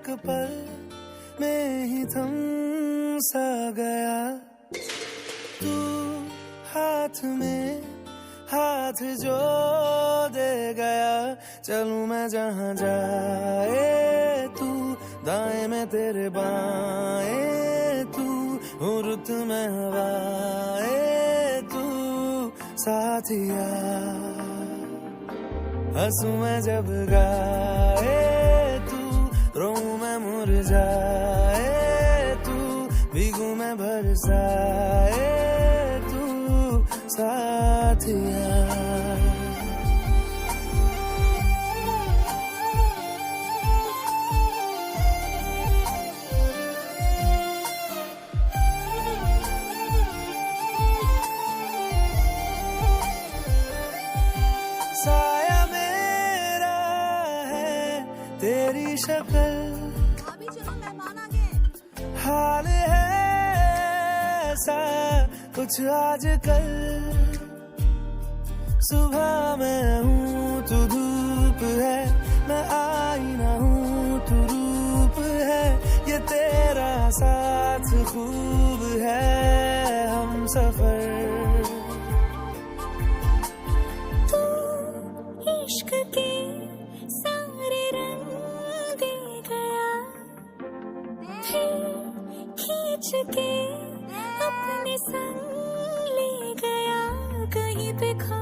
एक पल में ही थम सा गया। तू हाथ में हाथ जो दे गया, चलूं मैं जहां जाए तू, दाएं में तेरे बाएं तू, हूँ रुत में हवाए तू साथिया। हंसू मैं जब गाए तू, रोऊं मैं मुरझाए तू, भीगू मैं बरसाए तू साथिया। साया मेरा है तेरी शक्ल, अभी चलो मेहमान आ गए। हाल है ऐसा कुछ आजकल। सुबह मैं हूँ तू धूप है, मैं आईना हूँ तू रूप है, ये तेरा साथ खूब है हम सफर। इश्क के सारे रंग दे गया, फिर खींच के अपने संग ले गया, कहीं पे खो